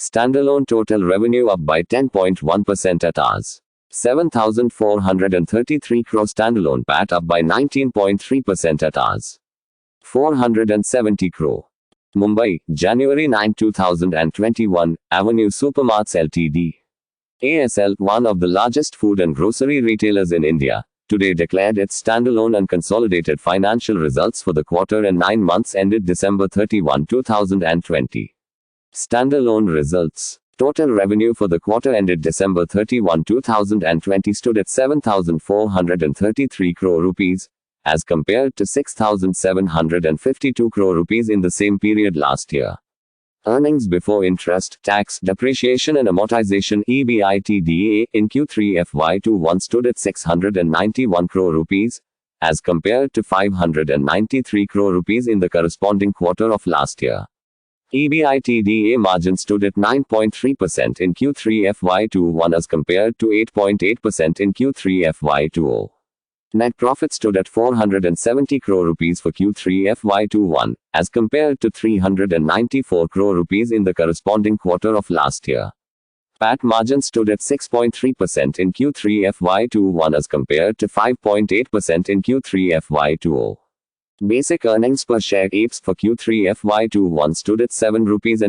Standalone total revenue up by 10.1% at Rs. 7,433 crore. Standalone PAT up by 19.3% at Rs. 470 crore. Mumbai, January 9, 2021, Avenue Supermarts Ltd. ASL, one of the largest food and grocery retailers in India, today declared its standalone and consolidated financial results for the quarter and 9 months ended December 31, 2020. Standalone results. Total revenue for the quarter ended December 31, 2020 stood at 7,433 crore rupees, as compared to 6,752 crore rupees in the same period last year. Earnings before interest, tax, depreciation and amortization (EBITDA) in Q3 FY21 stood at 691 crore rupees, as compared to 593 crore rupees in the corresponding quarter of last year. EBITDA margin stood at 9.3% in Q3 FY21 as compared to 8.8% in Q3 FY20. Net profit stood at 470 crore rupees for Q3 FY21, as compared to 394 crore rupees in the corresponding quarter of last year. PAT margin stood at 6.3% in Q3 FY21 as compared to 5.8% in Q3 FY20. Basic earnings per share (EPS) for Q3 FY21 stood at 7.26 rupees,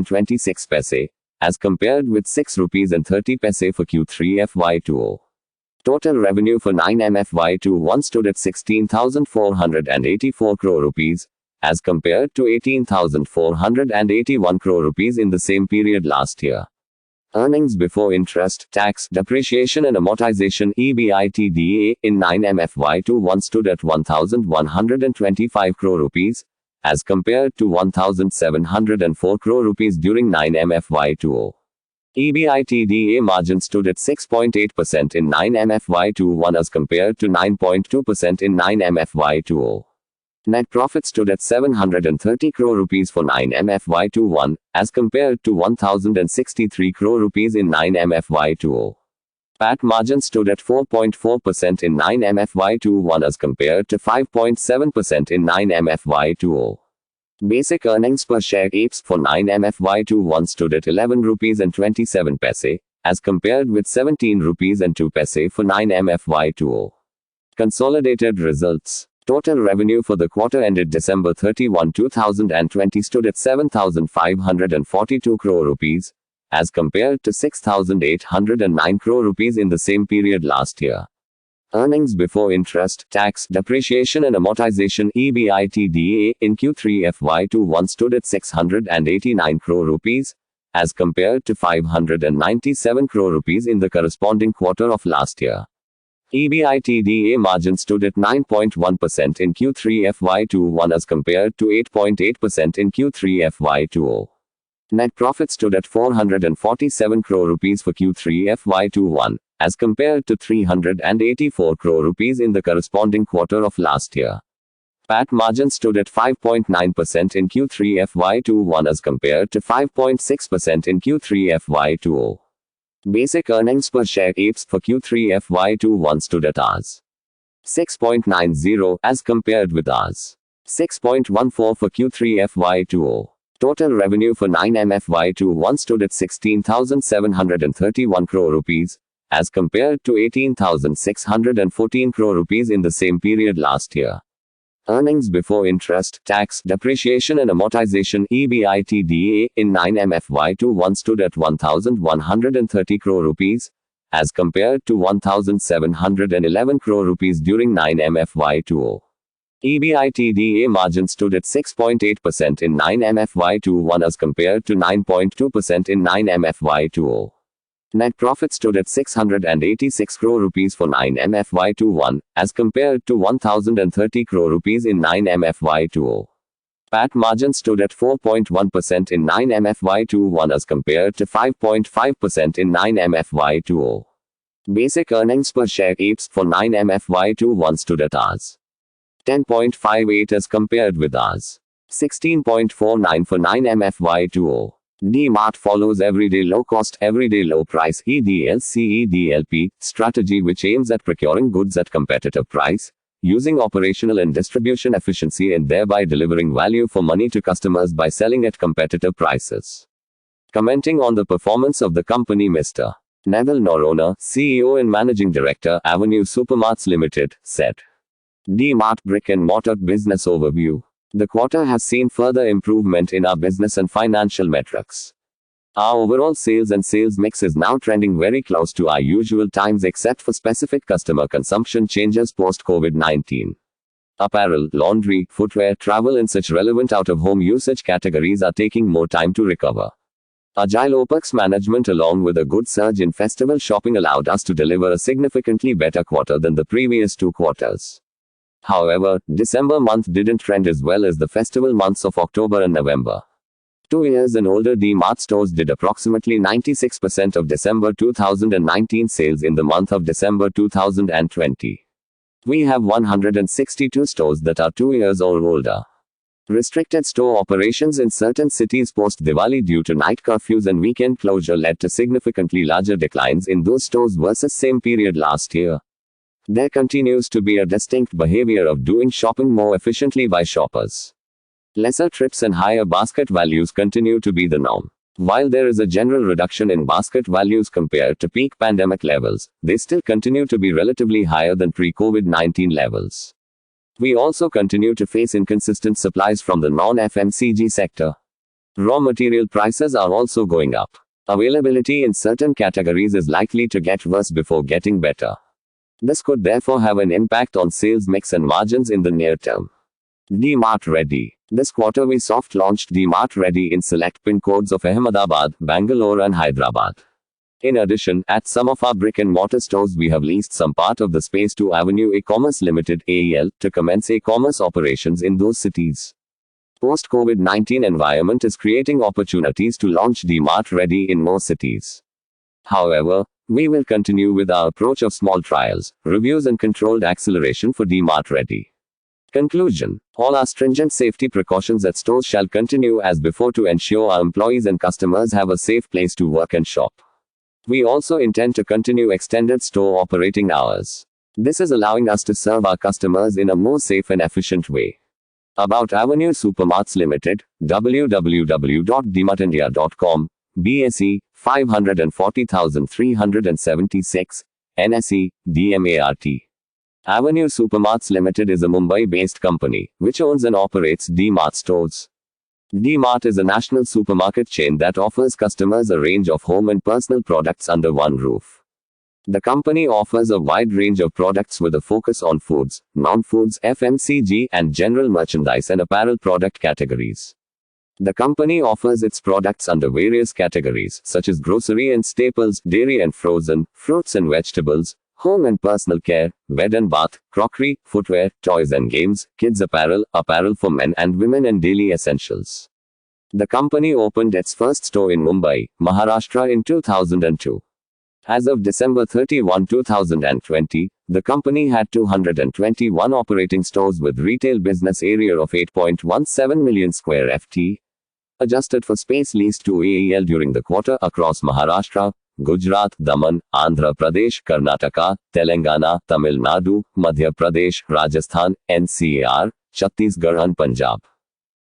as compared with 6.30 rupees for Q3 FY20. Total revenue for 9M FY21 stood at 16,484 crore rupees, as compared to 18,481 crore rupees in the same period last year. Earnings before interest, tax, depreciation and amortization (EBITDA) in 9M FY21 stood at 1,125 crore rupees, as compared to 1,704 crore rupees during 9M FY20. EBITDA margin stood at 6.8% in 9M FY21 as compared to 9.2% in 9M FY20. Net profit stood at 730 crore rupees for 9M FY21, as compared to 1,063 crore rupees in 9M FY20. PAT margin stood at 4.4% in 9M FY21 as compared to 5.7% in 9M FY20. Basic earnings per share (EPS) for 9M FY21 stood at 11.27 rupees, as compared with 17.02 rupees for 9M FY20. Consolidated results. Total revenue for the quarter ended December 31, 2020 stood at 7,542 crore rupees, as compared to 6,809 crore rupees in the same period last year. Earnings before interest, tax, depreciation and amortization (EBITDA) in Q3 FY21 stood at 689 crore rupees, as compared to 597 crore rupees in the corresponding quarter of last year. EBITDA margin stood at 9.1% in Q3 FY21 as compared to 8.8% in Q3 FY20. Net profit stood at 447 crore rupees for Q3 FY21, as compared to 384 crore rupees in the corresponding quarter of last year. PAT margin stood at 5.9% in Q3 FY21 as compared to 5.6% in Q3 FY20. Basic earnings per share (EPS) for Q3 FY21 stood at Rs. 6.90 as compared with Rs. 6.14 for Q3 FY20. Total revenue for 9M FY21 stood at 16,731 crore rupees, as compared to 18,614 crore rupees in the same period last year. Earnings before interest, tax, depreciation and amortization (EBITDA) in 9M FY21 stood at 1,130 crore rupees, as compared to 1,711 crore rupees during 9M FY20. EBITDA margin stood at 6.8% in 9M FY21 as compared to 9.2% in 9M FY20. Net profit stood at 686 crore rupees for 9M FY21, as compared to 1,030 crore rupees in 9M FY20. PAT margin stood at 4.1% in 9M FY21 as compared to 5.5% in 9M FY20. Basic earnings per share (EPS) for 9M FY21 stood at Rs. 10.58 as compared with Rs. 16.49 for 9M FY20. D-Mart follows everyday low cost, everyday low price (EDLC/EDLP) strategy which aims at procuring goods at competitive price, using operational and distribution efficiency and thereby delivering value for money to customers by selling at competitive prices. Commenting on the performance of the company, Mr. Neville Noronha, CEO and Managing Director, Avenue Supermarts Limited, said, D-Mart Brick and Mortar Business Overview. The quarter has seen further improvement in our business and financial metrics. Our overall sales and sales mix is now trending very close to our usual times except for specific customer consumption changes post-COVID-19. Apparel, laundry, footwear, travel and such relevant out-of-home usage categories are taking more time to recover. Agile OPEX management along with a good surge in festival shopping allowed us to deliver a significantly better quarter than the previous 2 quarters. However, December month didn't trend as well as the festival months of October and November. 2 years and older D-Mart stores did approximately 96% of December 2019 sales in the month of December 2020. We have 162 stores that are 2 years or older. Restricted store operations in certain cities post-Diwali due to night curfews and weekend closure led to significantly larger declines in those stores versus same period last year. There continues to be a distinct behavior of doing shopping more efficiently by shoppers. Lesser trips and higher basket values continue to be the norm. While there is a general reduction in basket values compared to peak pandemic levels, they still continue to be relatively higher than pre-COVID-19 levels. We also continue to face inconsistent supplies from the non-FMCG sector. Raw material prices are also going up. Availability in certain categories is likely to get worse before getting better. This could therefore have an impact on sales mix and margins in the near term. D-Mart Ready. This quarter we soft launched D-Mart Ready in select pin codes of Ahmedabad, Bangalore and Hyderabad. In addition, at some of our brick and mortar stores we have leased some part of the space to Avenue E-Commerce Limited (AEL) to commence e-commerce operations in those cities. Post-COVID-19 environment is creating opportunities to launch D-Mart Ready in more cities. However, we will continue with our approach of small trials, reviews and controlled acceleration for D-Mart Ready. Conclusion. All our stringent safety precautions at stores shall continue as before to ensure our employees and customers have a safe place to work and shop. We also intend to continue extended store operating hours. This is allowing us to serve our customers in a more safe and efficient way. About Avenue Supermarts Limited, www.dmartindia.com, BSE, 540,376, NSE, DMART. Avenue Supermarts Limited is a Mumbai-based company, which owns and operates D-Mart stores. D-Mart is a national supermarket chain that offers customers a range of home and personal products under one roof. The company offers a wide range of products with a focus on foods, non-foods, FMCG, and general merchandise and apparel product categories. The company offers its products under various categories, such as grocery and staples, dairy and frozen, fruits and vegetables, home and personal care, bed and bath, crockery, footwear, toys and games, kids apparel, apparel for men and women and daily essentials. The company opened its first store in Mumbai, Maharashtra in 2002. As of December 31, 2020, the company had 221 operating stores with retail business area of 8.17 million square ft. Adjusted for space leased to AEL during the quarter across Maharashtra, Gujarat, Daman, Andhra Pradesh, Karnataka, Telangana, Tamil Nadu, Madhya Pradesh, Rajasthan, NCAR, Chhattisgarh and Punjab.